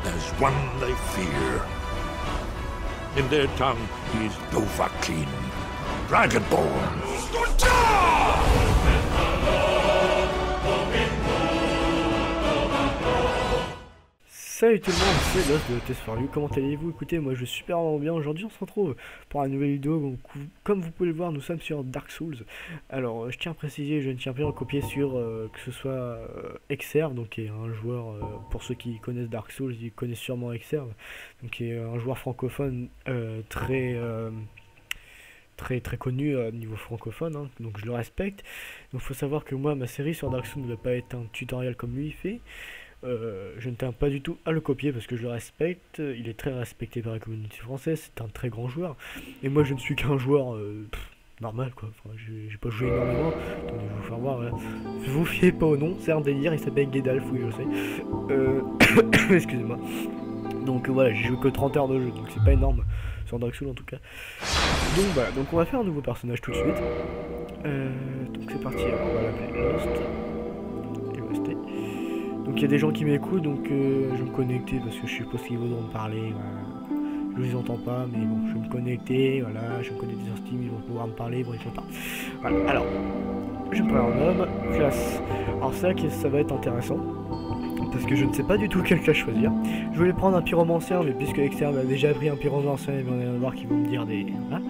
as one they fear. In their tongue, he's Dovahkiin, Dragonborn. Salut tout le monde, c'est Lost de Test for You, comment allez-vous? Écoutez, moi je suis super bien, aujourd'hui on se retrouve pour une nouvelle vidéo, donc, comme vous pouvez le voir, nous sommes sur Dark Souls. Alors je tiens à préciser, je ne tiens pas à copier sur que ce soit Exerve, donc qui est un joueur, pour ceux qui connaissent Dark Souls, ils connaissent sûrement Exerve, donc qui est un joueur francophone très connu niveau francophone, hein, donc je le respecte. Donc il faut savoir que moi, ma série sur Dark Souls ne va pas être un tutoriel comme lui il fait. Je ne tiens pas du tout à le copier parce que je le respecte, il est très respecté par la communauté française, c'est un très grand joueur, et moi je ne suis qu'un joueur normal quoi, enfin, j'ai pas joué énormément, attendez, je vais vous faire voir, voilà. Vous fiez pas au nom, c'est un délire, il s'appelle Guédalf, oui je sais, excusez-moi, donc voilà, j'ai joué que 30 heures de jeu, donc c'est pas énorme, sur Dark Souls en tout cas, donc voilà, donc on va faire un nouveau personnage tout de suite, donc c'est parti, alors on va l'appeler Lost. Donc il y a des gens qui m'écoutent, donc je vais me connecter parce que je suppose qu'ils voudront me parler, voilà. Je les entends pas, mais bon, je vais me connecter, voilà, je vais me connecter sur Steam, ils vont pouvoir me parler, bon ils font pas. Voilà, alors, je me prends un homme, classe. Alors c'est là que ça va être intéressant, parce que je ne sais pas du tout quelle classe choisir. Je voulais prendre un pyromancien, mais puisque l'externe a déjà pris un pyromancien, il va y en avoir qui vont me dire des... Voilà.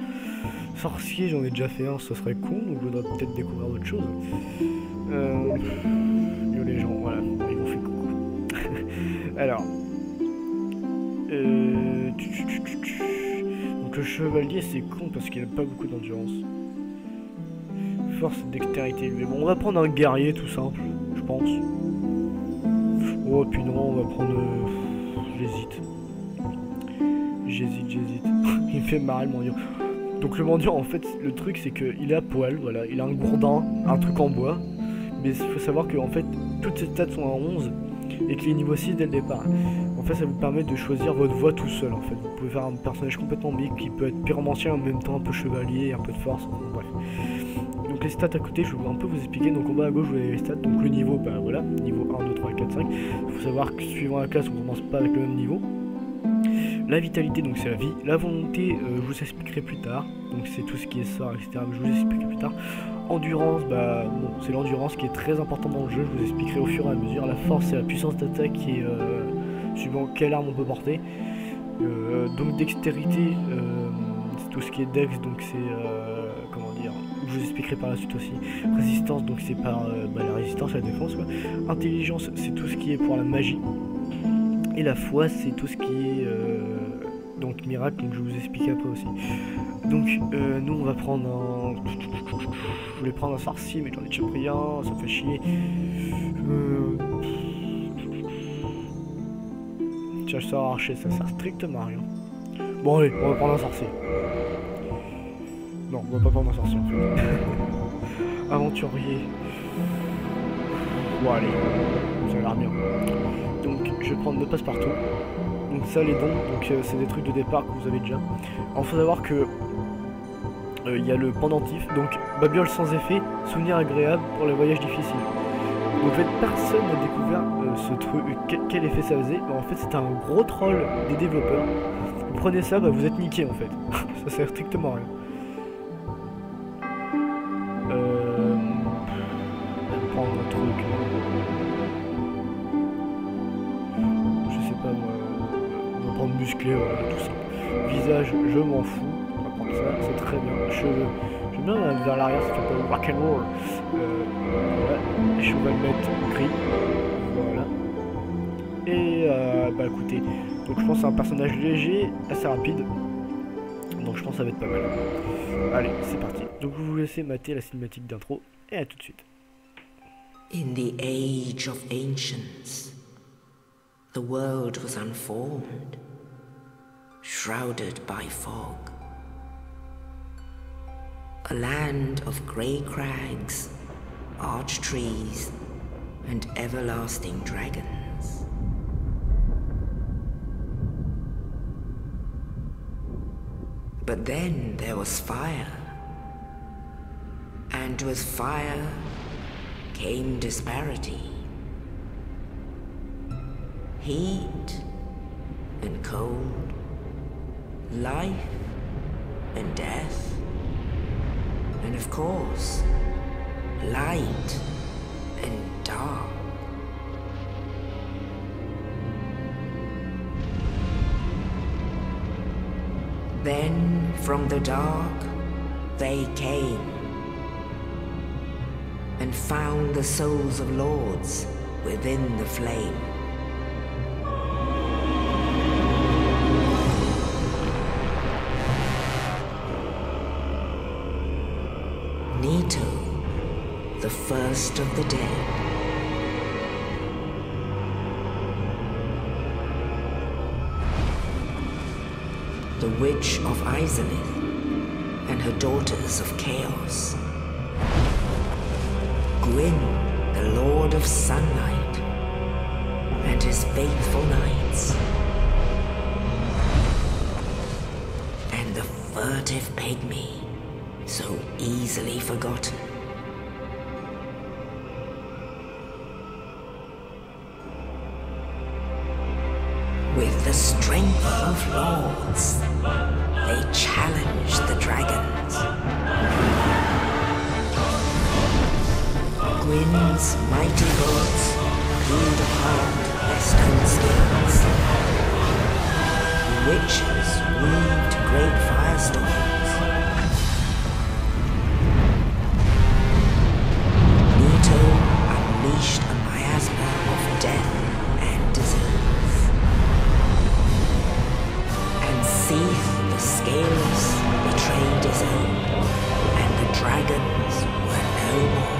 Sorcier, j'en ai déjà fait un, ça serait con, donc je voudrais peut-être découvrir d'autres choses. Yo les gens, voilà, ils m'ont fait coucou. Alors, donc le chevalier c'est con parce qu'il n'a pas beaucoup d'endurance. Force et dextérité, mais bon, on va prendre un guerrier tout simple, je pense. Oh, puis non, on va prendre... J'hésite. Il me fait marrer le mendiant. Donc le mendiant, en fait, le truc c'est qu'il est à poil, voilà, il a un gourdin, un truc en bois. Mais il faut savoir que en fait, toutes ses stats sont à 11 et qu'il est niveau 6 dès le départ. En fait, ça vous permet de choisir votre voie tout seul, en fait. Vous pouvez faire un personnage complètement big qui peut être pyromancien, en même temps un peu chevalier, un peu de force, bref. Donc les stats à côté, je vais un peu vous expliquer. Donc en bas à gauche, vous avez les stats. Donc le niveau, bah voilà, niveau 1, 2, 3, 4, 5. Il faut savoir que suivant la classe, on commence pas avec le même niveau. La vitalité, donc c'est la vie. La volonté, je vous expliquerai plus tard. Donc c'est tout ce qui est sort, etc. Je vous expliquerai plus tard. Endurance, bah bon, c'est l'endurance qui est très important dans le jeu. Je vous expliquerai au fur et à mesure. La force, c'est la puissance d'attaque qui est suivant quelle arme on peut porter. Donc dextérité, c'est tout ce qui est dex. Donc c'est comment dire. Je vous expliquerai par la suite aussi. Résistance, donc c'est par la résistance à la défense, quoi. Intelligence, c'est tout ce qui est pour la magie. Et la foi, c'est tout ce qui est donc miracle, donc je vais vous expliquer après aussi. Donc nous on va prendre un... Je voulais prendre un sorcier mais j'en ai déjà pris un, ça fait chier. Tiens, je sors archer, ça sert strictement à rien. Bon allez, on va prendre un sorcier. Non, on va pas prendre un sorcier en fait. Aventurier. Bon allez, ça a l'air bien. Donc je vais prendre le passe-partout. Donc ça les dons, donc c'est des trucs de départ que vous avez déjà. Alors faut savoir que il y a le pendentif, donc babiole sans effet, souvenir agréable pour les voyages difficiles. Donc en fait personne n'a découvert ce truc, quel effet ça faisait. En fait c'était un gros troll des développeurs. Vous prenez ça, bah vous êtes niqué en fait. Ça sert strictement à rien. On va prendre un truc. Musclé, voilà, tout ça. Visage, je m'en fous. On va prendre ça, c'est très bien. Cheveux, j'aime bien vers l'arrière, ça s'appelle rock'n'roll. Voilà. Les cheveux, on va le mettre gris. Voilà. Et bah écoutez, donc je pense que c'est un personnage léger, assez rapide. Donc je pense que ça va être pas mal. Allez, c'est parti. Donc je vais vous laisser mater la cinématique d'intro et à tout de suite. In the age of ancients, the world was unformed, shrouded by fog. A land of grey crags, arch trees, and everlasting dragons. But then there was fire, and with fire came disparity. Heat and cold, life and death, and of course, light and dark. Then from the dark they came and found the souls of lords within the flame. Nito, the first of the dead. The Witch of Izalith and her daughters of Chaos. Gwyn, the Lord of Sunlight, and his faithful knights. And the furtive pygmy, so easily forgotten. With the strength of lords, they challenged the dragons. Gwyn's mighty bullets peeled apart their stone skins. The witches weaved great firestorms. Nito unleashed a miasma of death and disease. And Seath the Scaleless betrayed his own, and the dragons were no more.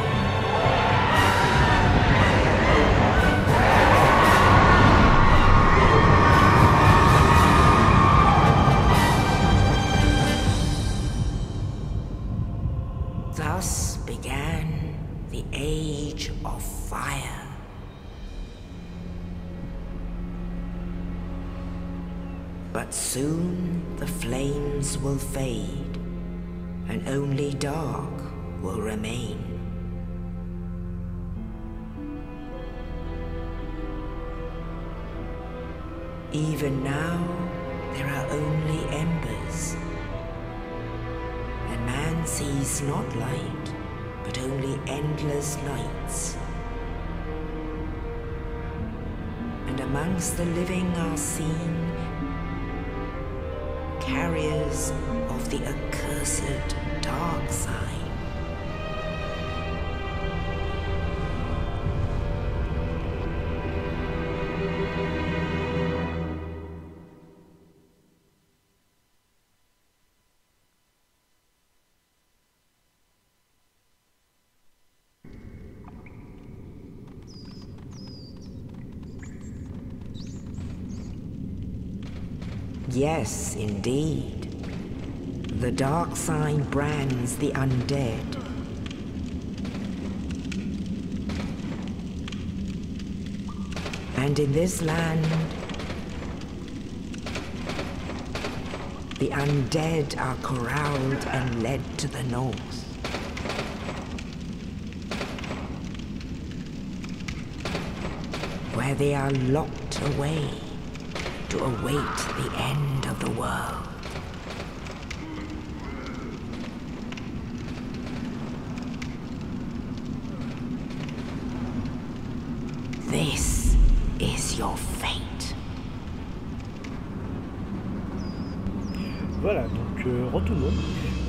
Thus began the Age of Fire. But soon the flames will fade, and only dark will remain. Even now, there are only embers, and man sees not light, but only endless nights. And amongst the living are seen carriers of the accursed dark sign. Yes, indeed. The dark sign brands the undead. And in this land, the undead are corralled and led to the north. Where they are locked away to await the end of the world. This is your fate. Voilà, donc retournons.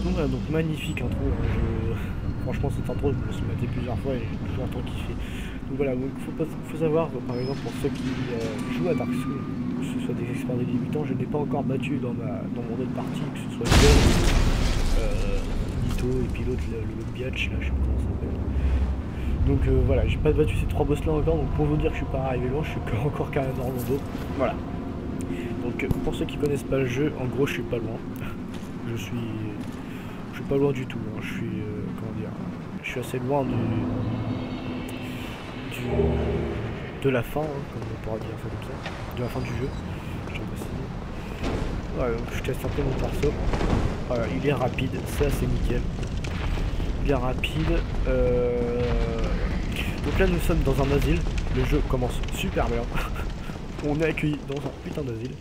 Donc voilà, donc magnifique intro. Franchement, cette intro, je me suis maté plusieurs fois et j'ai toujours autant kiffé. Donc voilà, faut savoir, par exemple, pour ceux qui jouent à Dark Souls, que ce soit des experts des débutants, je n'ai pas encore battu dans mon autre partie, que ce soit Nito et puis l'autre, le Biatch, là, je sais pas comment ça s'appelle. Donc voilà, j'ai pas battu ces trois boss là encore, donc pour vous dire que je suis pas arrivé loin, je suis encore carrément dans Orlando. Voilà. Donc pour ceux qui connaissent pas le jeu, en gros je suis pas loin. Je suis pas loin du tout, hein. Je suis comment dire, je suis assez loin de la fin, hein, comme on pourra dire ça comme ça, de la fin du jeu. Voilà, donc je teste un peu mon perso. Voilà, il est rapide, ça c'est nickel. Bien rapide. Donc là nous sommes dans un asile. Le jeu commence super bien. On est accueilli dans un putain d'asile.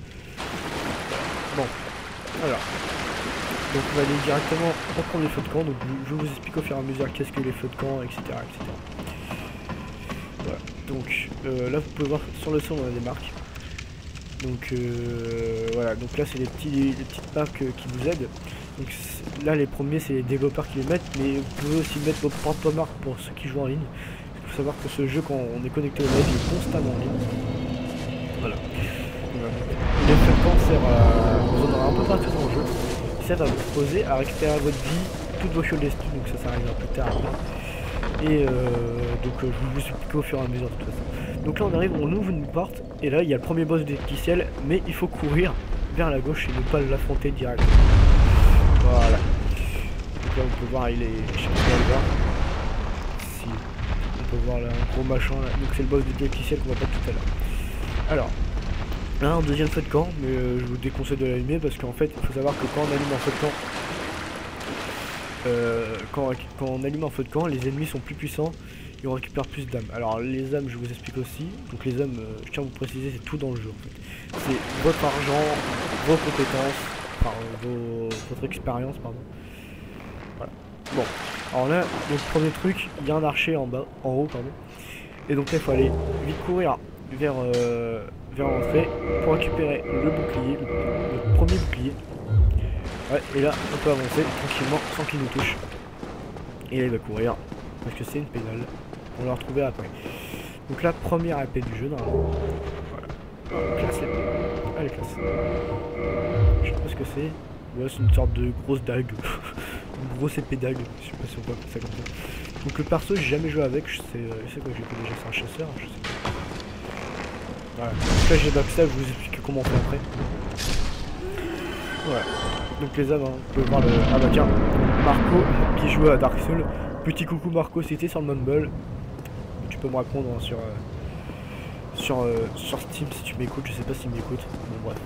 Bon, alors. Donc on va aller directement reprendre les feux de camp. Donc je vous explique au fur et à mesure qu'est-ce que les feux de camp, etc. etc. Voilà. Donc là vous pouvez voir sur le son on a des marques. Donc voilà, donc là c'est les petites marques qui vous aident. Donc là les premiers c'est les développeurs qui les mettent, mais vous pouvez aussi mettre vos propres marques pour ceux qui jouent en ligne. Il faut savoir que ce jeu, quand on est connecté au live, il est constamment en ligne. Voilà. Les feux de camp servent à vous en aurez un peu partout dans le jeu. Ils servent à vous poser, à récupérer votre vie, toutes vos fioles d'esprit, donc ça arrivera plus tard. Et donc je vais vous expliquer au fur et à mesure de toute façon. Donc là on arrive, on ouvre une porte, et là il y a le premier boss des ciel, mais il faut courir vers la gauche et ne pas l'affronter directement. Voilà. Donc là on peut voir, il est... je sais pas si on va le voir. Si. On peut voir là un gros machin là. Donc c'est le boss des ciel qu'on va pas tout à l'heure. Alors, là un deuxième feu de camp, mais je vous déconseille de l'allumer parce qu'en fait il faut savoir que quand on allume un feu de camp, quand on allume un feu de camp, les ennemis sont plus puissants et on récupère plus d'âmes. Alors les âmes, je vous explique aussi. Donc les âmes, je tiens à vous préciser, c'est tout dans le jeu en fait. C'est votre argent, vos compétences, enfin votre expérience, pardon. Voilà. Bon, alors là, donc premier truc, il y a un archer en bas, en haut, pardon. Et donc là, il faut aller vite courir vers l'entrée pour récupérer le bouclier, le premier bouclier. Ouais, et là, on peut avancer tranquillement sans qu'il nous touche. Et là, il va courir, parce que c'est une pédale. On va la retrouver après. Donc la première épée du jeu, normalement. Voilà. Classe l'épée. Allez, classe. Je sais pas ce que c'est. Ouais, c'est une sorte de grosse dague. Une grosse épée dague. Je sais pas si on peut appeler ça comme ça. Donc le perso, j'ai jamais joué avec. Je sais quoi, j'étais déjà sur un chasseur. Je sais pas. Voilà. Donc là, j'ai backstab, je vous explique comment on fait après. Voilà. Donc les âmes, hein, vous pouvez voir le... Ah bah tiens, Marco qui joue à Dark Souls. Petit coucou Marco, c'était sur le Mumble. Tu peux me répondre hein, sur Steam si tu m'écoutes, je sais pas s'il m'écoute. Bon bref.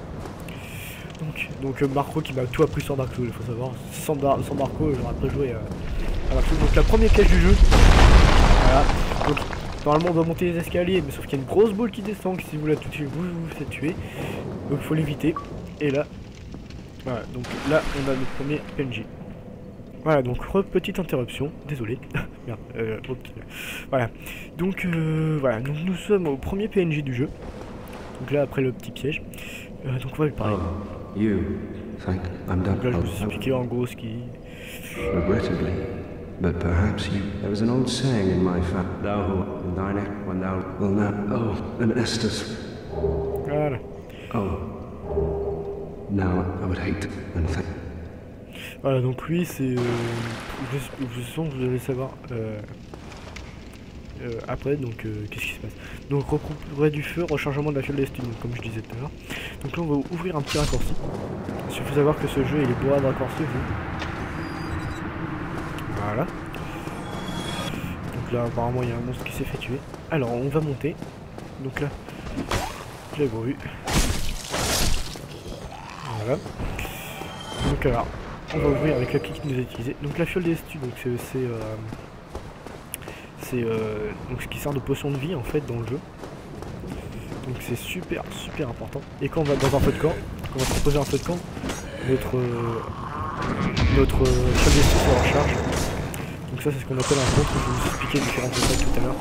Donc Marco qui m'a tout appris sur Dark Souls, il faut savoir. Sans Marco, j'aurais pas joué à Dark Souls. Donc la première cache du jeu. Voilà. Donc normalement on doit monter les escaliers, mais sauf qu'il y a une grosse boule qui descend, que si vous la touchez, vous vous faites tuer. Donc il faut l'éviter. Et là. Voilà, donc là on a notre premier PNJ. Voilà, donc petite interruption, désolé. Merde, voilà. Donc voilà, donc nous sommes au premier PNJ du jeu. Donc là après le petit piège. Donc on va lui parler. Donc là je vous expliquer en gros ce qui... Regrettably, but perhaps you... There was an old saying in my family. Thou who in thine neck when thou will not... Oh, and Estus. Voilà. Oh. Now I would hate and think. Voilà, donc lui c'est... je sens que vous allez savoir après, donc qu'est-ce qui se passe. Donc recouvrer du feu, rechargement de la fiole d'estime, comme je disais tout à l'heure. Donc là on va ouvrir un petit raccourci. Il faut savoir que ce jeu il est bourré de raccourcis. Voilà. Donc là apparemment il y a un monstre qui s'est fait tuer. Alors on va monter. Donc là, je l'ai vu. Voilà. Donc alors, on va ouvrir avec la clé qui nous a utilisé. Donc la fiole d'estu, donc c'est donc ce qui sert de potion de vie en fait dans le jeu. Donc c'est super important. Et quand on va dans un feu de camp, quand on va proposer un feu de camp, notre fiole d'estu se recharge. Donc ça c'est ce qu'on appelle un contre. Je vais vous expliquer les différentes méthodes tout à l'heure.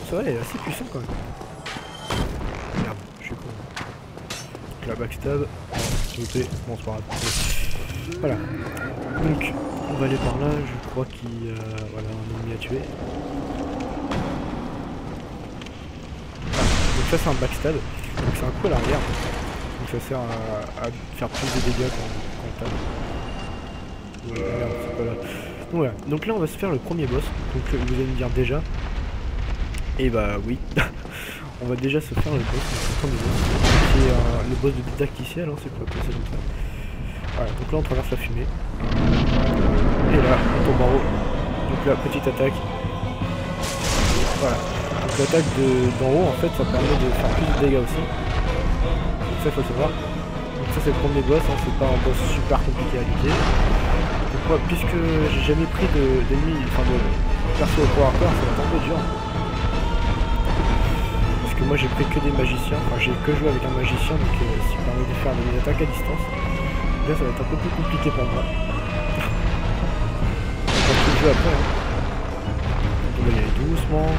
Ça va, elle est assez puissant quand même. Merde, je suis con. Donc la backstab. Bon c'est pas grave. Voilà. Donc on va aller par là, je crois qu'il voilà un ennemi à tuer. Ah, donc ça c'est un backstab, donc c'est un coup à l'arrière. Donc ça sert à faire plus de dégâts quand on tape. Ouais, merde, c'est pas là. Donc voilà, donc là on va se faire le premier boss. Donc vous allez me dire déjà. Et bah oui. On va déjà se faire le boss, le premier boss. C'est le boss de didacticiel, hein, c'est pas comme ça. Voilà, donc là on traverse la fumée. Et là, on tombe en haut. Donc la petite attaque. Voilà. Donc l'attaque d'en haut, en fait, ça permet de faire plus de dégâts aussi. Donc ça, faut le savoir. Donc ça, c'est le premier boss, hein, c'est pas un boss super compliqué à lutter. Donc moi, puisque j'ai jamais pris d'ennemis, enfin de perso au power core, ça va être un peu dur. Parce que moi j'ai pris que des magiciens, enfin j'ai que joué avec un magicien, donc ce qui permet de faire des attaques à distance. Là ça va être un peu plus compliqué pour moi. On va tout le jeu après. Hein. On va y aller doucement,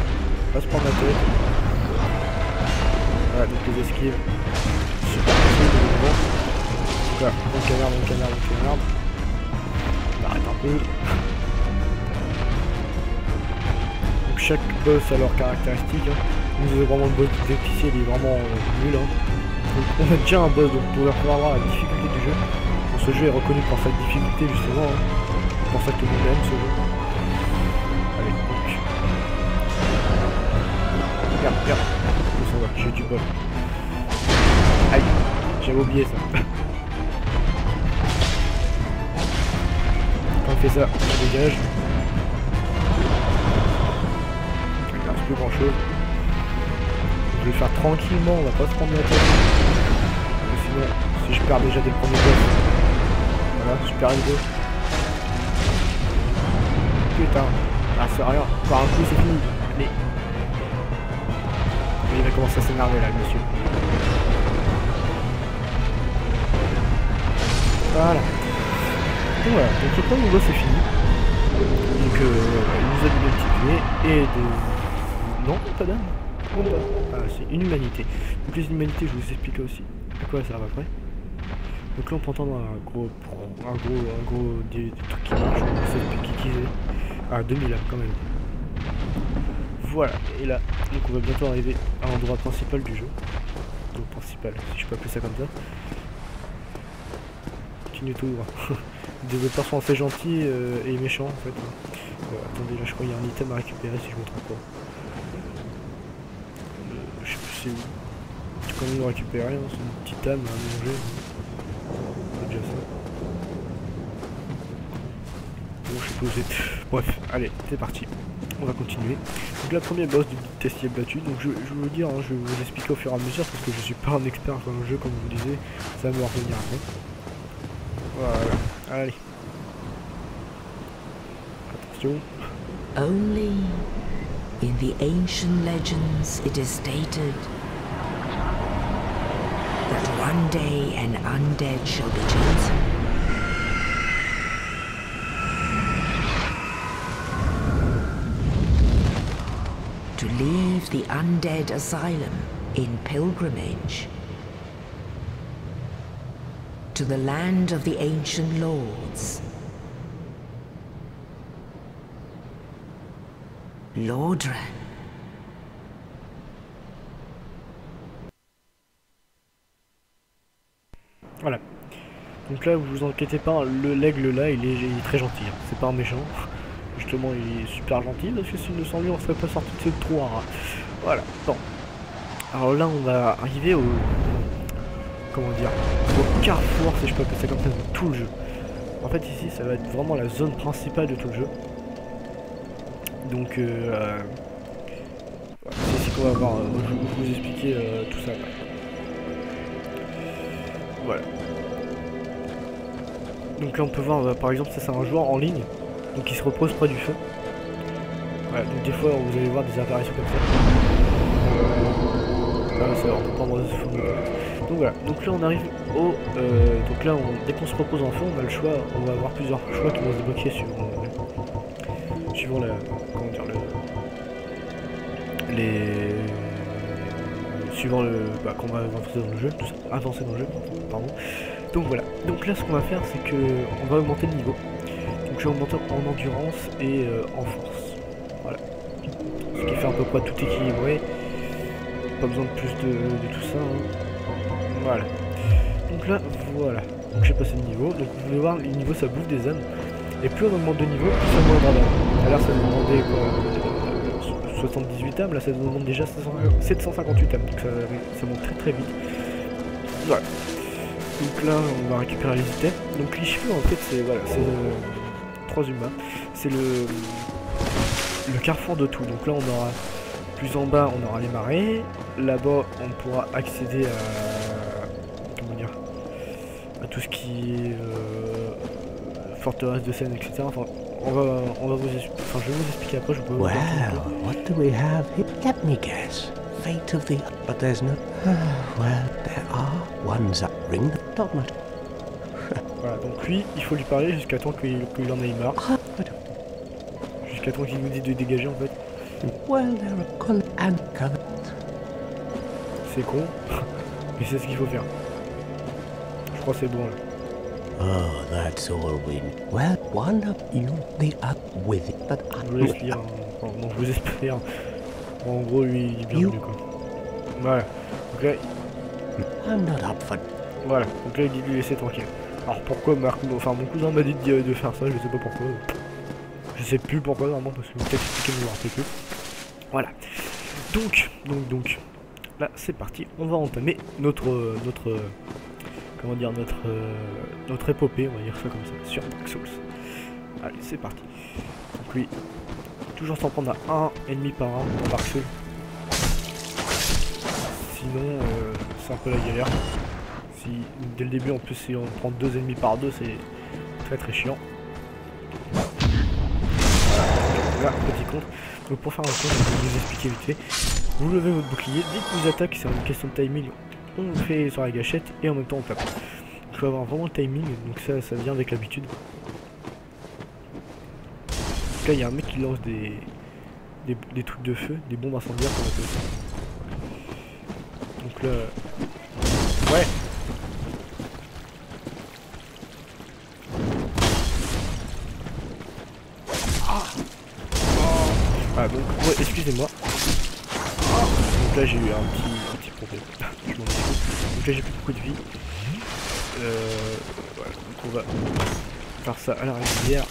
pas se prendre la tête. Voilà, donc les esquives. Super facile de nouveau. Donc là, on canarde. On arrête un peu. Donc chaque boss a leurs caractéristiques. Hein. Vous avez vraiment le boss d'épicier, il est vraiment nul. Hein. Donc, on a déjà un boss, donc pour pouvoir voir la difficulté du jeu. Donc, ce jeu est reconnu pour sa difficulté justement. Hein. C'est pour ça que tout le monde aime ce jeu. Allez, donc. Regarde. J'ai du bol. Aïe, j'avais oublié ça. Quand on fait ça, on dégage. Il ne reste plus grand chose. Je vais le faire tranquillement, on va pas se prendre la tête. Parce que sinon, si je perds déjà dès le premier boss. Voilà, super ego. Putain, ah c'est rien, encore un coup c'est fini. Allez. Il va commencer à s'énerver là, le monsieur. Voilà. Et voilà, donc le premier boss est fini. Donc il nous a donné des petits pieds et des... Non, pas d'âme. Ah, c'est une humanité. Donc les humanités, je vous explique aussi à quoi ça servent après. Donc là on peut entendre un gros des trucs qui marchent, qui à 2000 âmes quand même. Voilà, et là, donc on va bientôt arriver à l'endroit principal du jeu. Donc principal, si je peux appeler ça comme ça. Continue tout droit. Les développeurs sont assez gentils et méchants en fait. Attendez, là je crois qu'il y a un item à récupérer si je me trompe pas. Je sais plus c'est où. Tu peux quand même le récupérer, hein, c'est une petite âme à manger. C'est déjà ça. Bon, je sais pas où c'est. Bref, allez, c'est parti. On va continuer. Donc la première boss du testier battu. Donc je vais vous dire, hein, je vais vous expliquer au fur et à mesure parce que je suis pas un expert dans le jeu comme je vous disais. Ça va me revenir après. Voilà, allez. Attention. Only in the ancient legends it is stated that one day an undead shall be chosen. To leave the undead asylum in pilgrimage to the land of the ancient lords. Lordran. Voilà. Donc là, vous inquiétez pas, l'aigle là, il est très gentil. Hein. C'est pas un méchant. Justement, il est super gentil parce que s'il ne sans lui, on serait pas sorti de ce trou. Hein. Voilà. Bon. Alors là, on va arriver au... Comment dire, au carrefour, si je peux appeler ça comme ça, de tout le jeu. En fait, ici, ça va être vraiment la zone principale de tout le jeu. Donc, c'est ici qu'on va voir. Je vais vous expliquer tout ça. Voilà. Donc là, on peut voir, par exemple, ça c'est un joueur en ligne, donc il se repose près du feu. Voilà, donc des fois, vous allez voir des apparitions comme ça. Ah, ça va, on peut pas voir ce feu. Donc voilà, donc là on arrive au... donc là, dès qu'on se repose en feu, on a le choix, on va avoir plusieurs choix qui vont se débloquer suivant la... comment dire, suivant le... qu'on va avancer dans le jeu, tout ça, pardon. Donc voilà, donc là ce qu'on va faire c'est que on va augmenter le niveau. Donc je vais augmenter en endurance et en force. Voilà. Ce qui fait à peu près tout équilibré. Pas besoin de plus de tout ça. Hein. Voilà. Donc là, voilà. Donc j'ai passé le niveau. Donc vous pouvez voir, les niveaux ça bouffe des âmes. Et plus on augmente de niveau, plus ça augmentera d'âmes. Alors ça nous demandait quoi 78 âmes, là ça nous demande déjà 758 âmes. Donc ça monte très très vite. Voilà. Donc là on va récupérer les items. Donc les cheveux en fait c'est voilà, c'est 3 humains. C'est le carrefour de tout. Donc là on aura plus en bas on aura les marais. Là-bas on pourra accéder à comment dire, à tout ce qui est forteresse de Seine, etc. Enfin on va vous expliquer. Enfin je vais vous expliquer après, je peux Well, what do we have here? Let me guess. fate of the... But there's no... well, there are ones that ring the dogma. Voilà, donc lui, il faut lui parler jusqu'à temps qu'il en ait marre. Jusqu'à temps qu'il nous dise de dégager en fait. Well, there are con and color. C'est con, mais c'est ce qu'il faut faire. Je crois que c'est bon là. Oh, that's all we... Well, one of you, the other with it, but Je vous laisse lire, enfin, non, je vous espère. En gros, lui, il est bienvenu quoi. Voilà, donc là, I'm not up for... voilà. Donc là, il dit de lui laisser tranquille. Alors pourquoi Marc, enfin mon cousin m'a dit de faire ça, je sais pas pourquoi. Je sais plus pourquoi normalement parce que vous peut-être expliqué mais je me rappelle plus. Voilà. Donc, là c'est parti, on va entamer notre comment dire, notre épopée, on va dire ça comme ça, sur Dark Souls. Allez, c'est parti. Donc lui, toujours s'en prendre à un ennemi par un dans Dark Souls. Sinon, c'est un peu la galère. Si dès le début, en plus, si on prend 2 ennemis par 2, c'est très chiant. Voilà, petit compte. Donc pour faire un compte, je vais vous expliquer vite fait. Vous levez votre bouclier, dès que vous attaquez, c'est une question de timing. On fait sur la gâchette et en même temps on tape. Il faut avoir vraiment le timing, donc ça vient avec l'habitude. Là il y a un mec qui lance des trucs de feu, des bombes incendiaires qu'on appelle ça. Donc là... Ouais. Ah donc, ouais, excusez-moi. Donc là j'ai eu un petit problème. Je m'en excuse. Donc là j'ai plus beaucoup de vie. Voilà, donc on va faire ça à la rivière.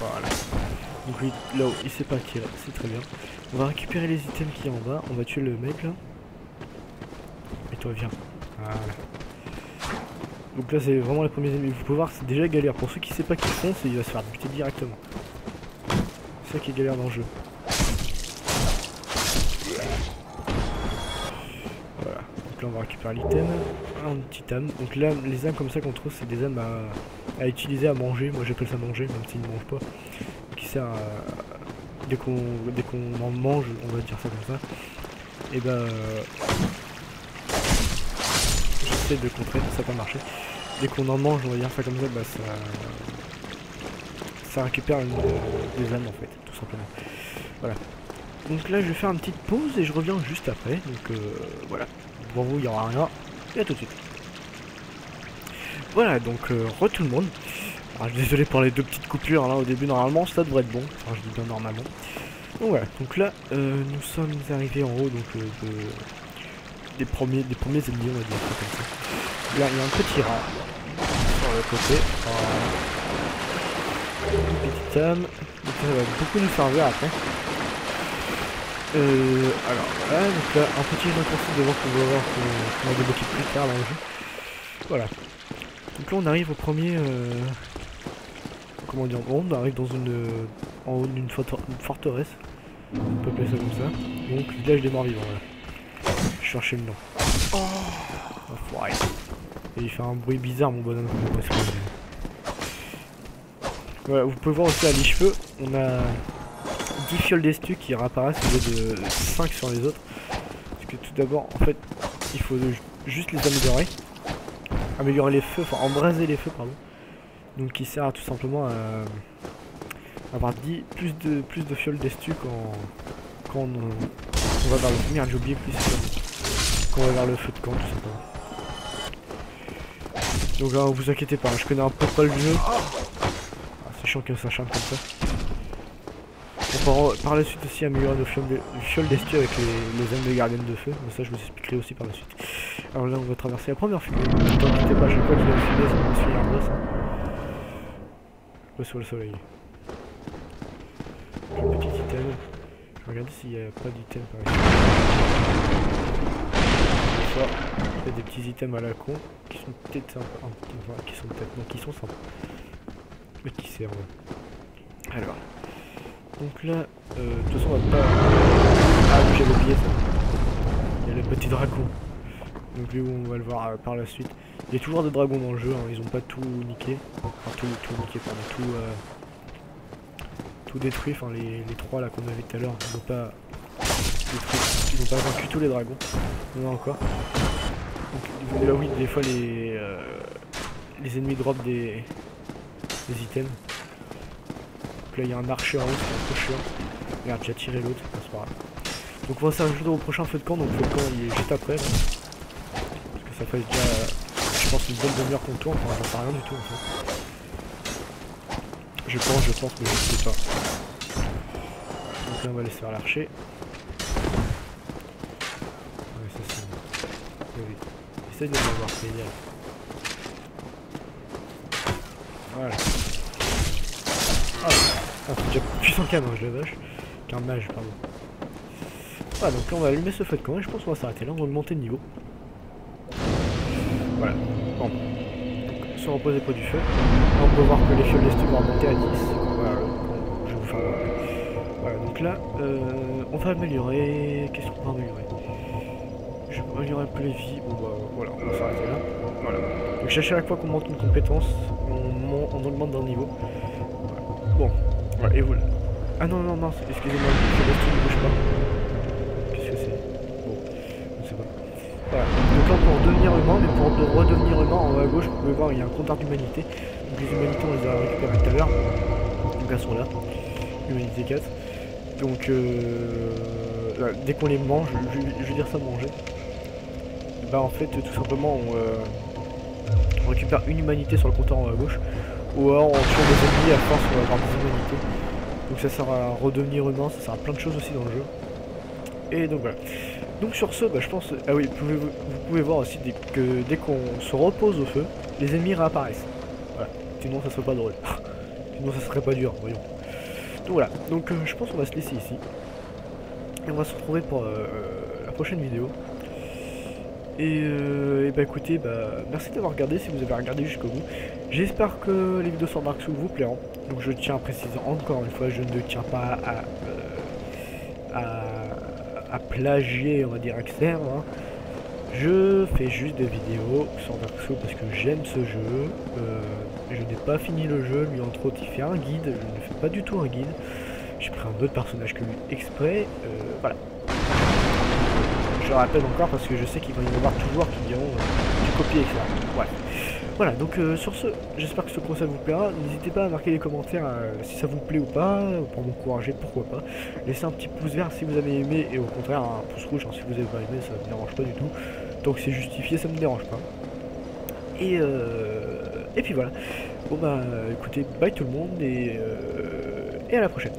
Voilà. Donc lui, là-haut, il sait pas tirer, c'est très bien. On va récupérer les items qui est en bas. On va tuer le mec là. Et toi viens. Voilà. Donc là c'est vraiment les premiers ennemis. Vous pouvez voir c'est déjà galère. Pour ceux qui ne savent pas qu'ils font, il va se faire buter directement. C'est ça qui est galère dans le jeu. Voilà. Donc là on va récupérer l'item. Un petit âme. Donc là les âmes comme ça qu'on trouve c'est des âmes à utiliser à manger. Moi j'appelle ça manger même s'ils ne mangent pas. Qui sert à... Dès qu'on en mange, on va dire ça comme ça. Et ben j'essaie de contrer, ça n'a pas marché. Dès qu'on en mange, on va dire ça comme ça, bah ça récupère des âmes en fait, tout simplement. Voilà. Donc là je vais faire une petite pause et je reviens juste après. Donc voilà. Pour vous il n'y aura rien. Et à tout de suite. Voilà, donc re tout le monde. Alors, je suis désolé pour les 2 petites coupures là au début, normalement ça devrait être bon. Enfin je dis bien normalement. Donc voilà, donc là nous sommes arrivés en haut donc des premiers ennemis, on va dire ça comme ça. Là il y a un petit rat sur le côté. Une petite âme. Donc ça va beaucoup nous servir après. Alors voilà, donc là un petit raccourci devant qu'on va voir qu'on va débloquer plus tard dans le jeu. Voilà. Donc là on arrive au premier comment dire, on arrive dans en haut d'une forteresse. On peut appeler ça comme ça. Donc village des morts vivants là. Je suis chercher le nom. Oh, enfoiré. Et il fait un bruit bizarre mon bonhomme. Voilà, vous pouvez voir aussi à mi-cheveux, on a 10 fioles d'estu qui réapparaissent au lieu de 5 sur les autres. Parce que tout d'abord, en fait, il faut juste les améliorer. Améliorer les feux, enfin embraser les feux, pardon. Donc qui sert à, tout simplement à avoir plus de fioles d'estu quand on va vers le... Merde, j'ai oublié plus quand on va vers le feu de camp, tout simplement. Donc là, vous inquiétez pas, je connais un peu pas le jeu. C'est chiant qu'elle s'acharne comme ça. On peut par la suite aussi améliorer nos fioles d'estu avec les aimes de gardiennes de feu. Mais ça je vous expliquerai aussi par la suite. Alors là on va traverser la première fumée. Ne t'inquiétez pas, à chaque fois qu'il y a une fumée, ça va me suivre un boss. Ouais, sur le soleil. Un petit item. Je vais regarder s'il n'y a pas d'item par ici. Il y a des petits items à la con qui sont peut-être sympas. Qui sont sympas. Mais qui servent. Alors. Donc là, de toute façon on va pas... Ah oui j'avais oublié ça. Il y a le petit dragon. Donc lui on va le voir par la suite. Il y a toujours des dragons dans le jeu, hein. Ils ont pas tout niqué. Enfin tout niqué, pardon, tout détruit, enfin les 3 là qu'on avait tout à l'heure, ils ont pas des trucs. Ils n'ont pas vaincu tous les dragons. Il y en a encore. Donc, là oui, des fois les ennemis drop des items. Donc là il y a un archer en haut, c'est un peu chiant. Regarde, j'ai tiré l'autre, c'est pas grave. Donc on va s'ajouter au prochain feu de camp, donc le feu de camp il est juste après. Là. Parce que ça fait déjà, je pense, une bonne demi-heure qu'on tourne, enfin j'en sais rien du tout en fait. Je pense, mais je sais pas. Donc là on va aller se faire l'archer. Ouais, ça c'est bon. Oui. Essaye de m'avoir fait hier. Voilà. Ah, c'est déjà puissant qu'un mage, la vache. Qu'un mage, pardon. Voilà, donc là on va allumer ce feu de camp et je pense qu'on va s'arrêter là, on va monter de niveau. Voilà. Bon. Donc, se reposer près du feu. Là, on peut voir que les feux de l'estuve vont remonter à 10. Voilà. Bon, je vais vous faire voir. Voilà, donc là, on va améliorer. Qu'est-ce qu'on va améliorer? Je vais améliorer un peu les vies. Bon bah voilà, on va s'arrêter là. Voilà. Donc à chaque fois qu'on monte une compétence, on augmente d'un niveau. Voilà. Bon. Voilà, et voilà. Ah non, excusez-moi, le feu d'estuve ne bouge pas. Qu'est-ce que c'est? Bon, je sais pas. Voilà. Donc là pour devenir humain, mais pour redevenir humain, en haut à gauche, vous pouvez voir, il y a un compteur d'humanité. Donc les humanités, on les a récupérées tout à l'heure. Donc elles sont là. Humanité 4. Donc là, dès qu'on les mange, je veux dire ça manger. Bah en fait tout simplement on récupère une humanité sur le compteur en haut à gauche. Ou alors on tue des ennemis à force on va avoir des humanités. Donc ça sert à redevenir humain, ça sert à plein de choses aussi dans le jeu. Et donc voilà. Donc sur ce, bah, je pense... Ah oui, vous pouvez voir aussi que dès qu'on se repose au feu, les ennemis réapparaissent. Voilà. Sinon ça serait pas drôle. Sinon ça serait pas dur, voyons. Donc voilà. Donc je pense qu'on va se laisser ici. Et on va se retrouver pour la prochaine vidéo. Et bah écoutez, merci d'avoir regardé si vous avez regardé jusqu'au bout. J'espère que les vidéos sur Dark Souls vous plairont. Donc je tiens à préciser encore une fois, je ne tiens pas à plagier, on va dire, externe. Hein. Je fais juste des vidéos sur Dark Souls parce que j'aime ce jeu. Je n'ai pas fini le jeu, lui entre autres il fait un guide, je ne fais pas du tout un guide. J'ai pris un autre personnage que lui exprès, voilà. Je le rappelle encore parce que je sais qu'il va y en avoir toujours qui diront du copier etc. Ouais. Voilà, donc sur ce, j'espère que ce conseil vous plaira. N'hésitez pas à marquer les commentaires si ça vous plaît ou pas, pour m'encourager, pourquoi pas. Laissez un petit pouce vert si vous avez aimé, et au contraire un pouce rouge hein, si vous avez pas aimé, ça me dérange pas du tout. Tant que c'est justifié, ça me dérange pas. Et puis voilà. Bon bah écoutez, bye tout le monde, et à la prochaine.